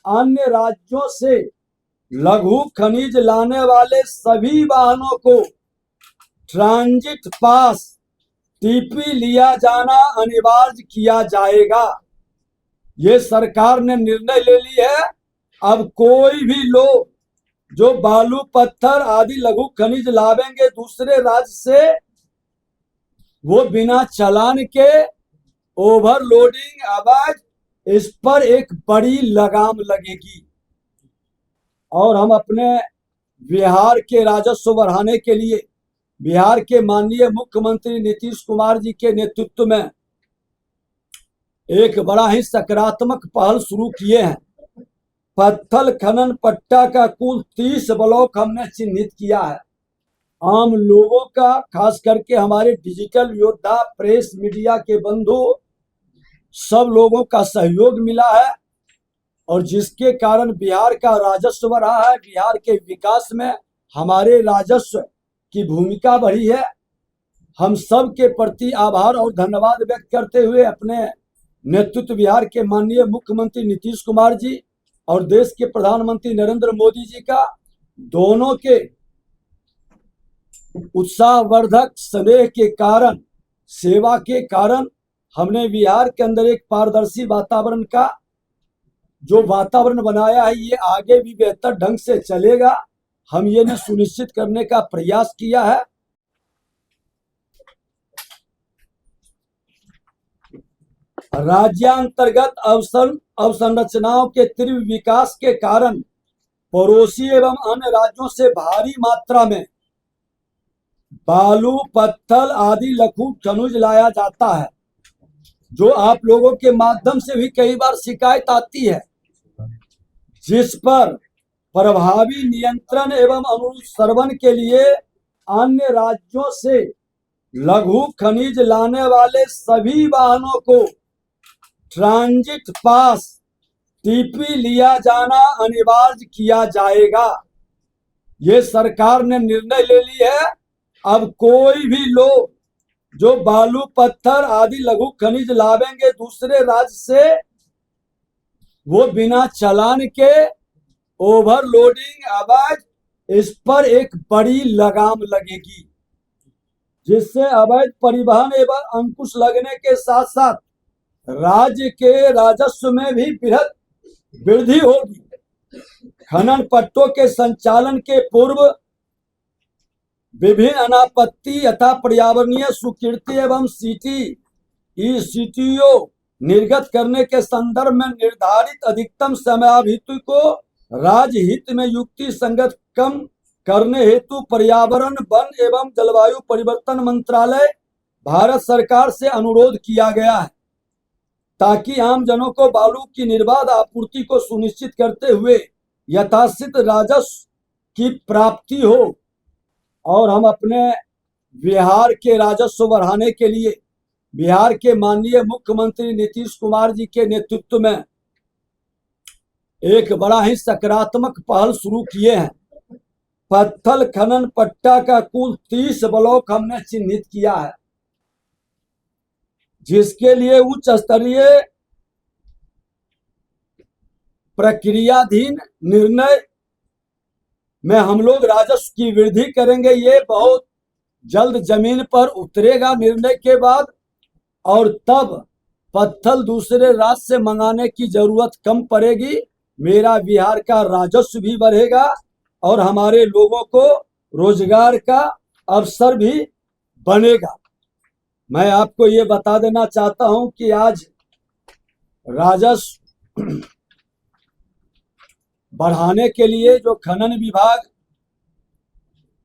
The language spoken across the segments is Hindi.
अन्य राज्यों से लघु खनिज लाने वाले सभी वाहनों को ट्रांजिट पास टीपी लिया जाना अनिवार्य किया जाएगा। ये सरकार ने निर्णय ले ली है। अब कोई भी लोग जो बालू पत्थर आदि लघु खनिज लावेंगे दूसरे राज्य से, वो बिना चालान के ओवरलोडिंग अवैध, इस पर एक बड़ी लगाम लगेगी। और हम अपने बिहार के राजस्व बढ़ाने के लिए बिहार के माननीय मुख्यमंत्री नीतीश कुमार जी के नेतृत्व में एक बड़ा ही सकारात्मक पहल शुरू किए हैं। पत्थर खनन पट्टा का कुल 30 ब्लॉक हमने चिन्हित किया है। आम लोगों का, खास करके हमारे डिजिटल योद्धा, प्रेस मीडिया के बंधु, सब लोगों का सहयोग मिला है और जिसके कारण बिहार का राजस्व बढ़ा है। बिहार के विकास में हमारे राजस्व की भूमिका बढ़ी है। हम सब के प्रति आभार और धन्यवाद व्यक्त करते हुए अपने नेतृत्व बिहार के माननीय मुख्यमंत्री नीतीश कुमार जी और देश के प्रधानमंत्री नरेंद्र मोदी जी का, दोनों के उत्साहवर्धक स्नेह के कारण, सेवा के कारण हमने बिहार के अंदर एक पारदर्शी वातावरण का जो वातावरण बनाया है, ये आगे भी बेहतर ढंग से चलेगा। हम ये न सुनिश्चित करने का प्रयास किया है। राज्यांतर्गत अवसंरचनाओं के तीव्र विकास के कारण पड़ोसी एवं अन्य राज्यों से भारी मात्रा में बालू, पत्थर आदि लघु खनिज लाया जाता है, जो आप लोगों के माध्यम से भी कई बार शिकायत आती है, जिस पर प्रभावी नियंत्रण एवं अनुश्रवण के लिए अन्य राज्यों से लघु खनिज लाने वाले सभी वाहनों को ट्रांजिट पास टीपी लिया जाना अनिवार्य किया जाएगा। ये सरकार ने निर्णय ले ली है। अब कोई भी लोग जो बालू, पत्थर आदि लघु खनिज लावेंगे दूसरे राज्य से, वो बिना चालान के ओवरलोडिंग अवैध, इस पर एक बड़ी लगाम लगेगी, जिससे अवैध परिवहन एवं अंकुश लगने के साथ साथ राज्य के राजस्व में भी बृहद वृद्धि होगी। खनन पट्टों के संचालन के पूर्व विभिन्न अनापत्ति तथा पर्यावरणीय स्वीकृति एवं सीटीओ निर्गत करने के संदर्भ में निर्धारित अधिकतम समयावधि को राज्य हित में युक्ति संगत कम करने हेतु पर्यावरण, वन एवं जलवायु परिवर्तन मंत्रालय, भारत सरकार से अनुरोध किया गया है, ताकि आम जनों को बालू की निर्बाध आपूर्ति को सुनिश्चित करते हुए यथाशीघ्र राजस्व की प्राप्ति हो। और हम अपने बिहार के राजस्व बढ़ाने के लिए बिहार के माननीय मुख्यमंत्री नीतीश कुमार जी के नेतृत्व में एक बड़ा ही सकारात्मक पहल शुरू किए हैं। पत्थर खनन पट्टा का कुल 30 ब्लॉक हमने चिन्हित किया है, जिसके लिए उच्च स्तरीय प्रक्रियाधीन निर्णय में हम लोग राजस्व की वृद्धि करेंगे। ये बहुत जल्द जमीन पर उतरेगा निर्णय के बाद, और तब पत्थर दूसरे राज्य से मंगाने की जरूरत कम पड़ेगी। मेरा बिहार का राजस्व भी बढ़ेगा और हमारे लोगों को रोजगार का अवसर भी बनेगा। मैं आपको ये बता देना चाहता हूं कि आज राजस्व बढ़ाने के लिए जो खनन विभाग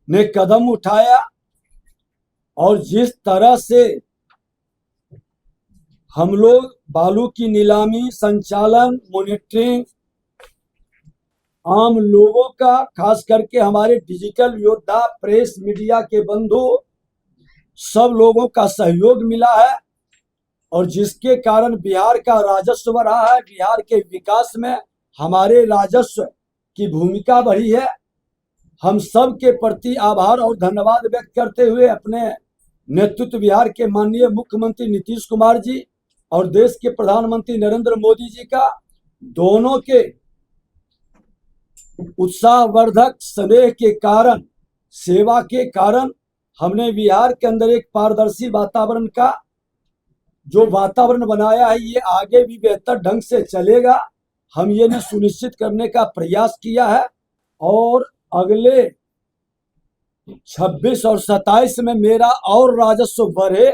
ने कदम उठाया और जिस तरह से हम लोग बालू की नीलामी, संचालन, मॉनिटरिंग, आम लोगों का, खास करके हमारे डिजिटल योद्धा, प्रेस मीडिया के बंधु, सब लोगों का सहयोग मिला है और जिसके कारण बिहार का राजस्व बढ़ा है। बिहार के विकास में हमारे राजस्व की भूमिका बढ़ी है। हम सब के प्रति आभार और धन्यवाद व्यक्त करते हुए अपने नेतृत्व बिहार के माननीय मुख्यमंत्री नीतीश कुमार जी और देश के प्रधानमंत्री नरेंद्र मोदी जी का, दोनों के उत्साहवर्धक स्नेह के कारण, सेवा के कारण हमने बिहार के अंदर एक पारदर्शी वातावरण का जो वातावरण बनाया है, ये आगे भी बेहतर ढंग से चलेगा। हम ये न सुनिश्चित करने का प्रयास किया है और अगले 26 और 27 में मेरा और राजस्व बढ़े,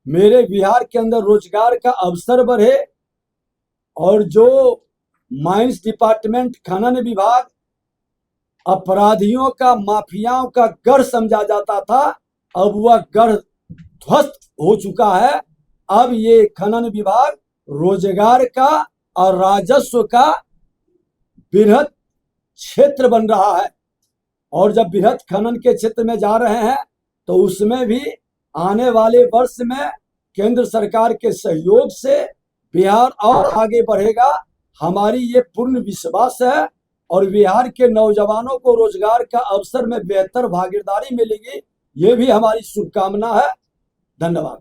मेरे बिहार के अंदर रोजगार का अवसर बढ़े और जो माइंस डिपार्टमेंट, खनन विभाग अपराधियों का, माफियाओं का गढ़ समझा जाता था, अब वह गढ़ ध्वस्त हो चुका है। अब ये खनन विभाग रोजगार का और राजस्व का बृहद क्षेत्र बन रहा है और जब बृहद खनन के क्षेत्र में जा रहे हैं तो उसमें भी आने वाले वर्ष में केंद्र सरकार के सहयोग से बिहार और आगे बढ़ेगा। हमारी ये पूर्ण विश्वास है और बिहार के नौजवानों को रोजगार का अवसर में बेहतर भागीदारी मिलेगी, ये भी हमारी शुभकामना है। धन्यवाद।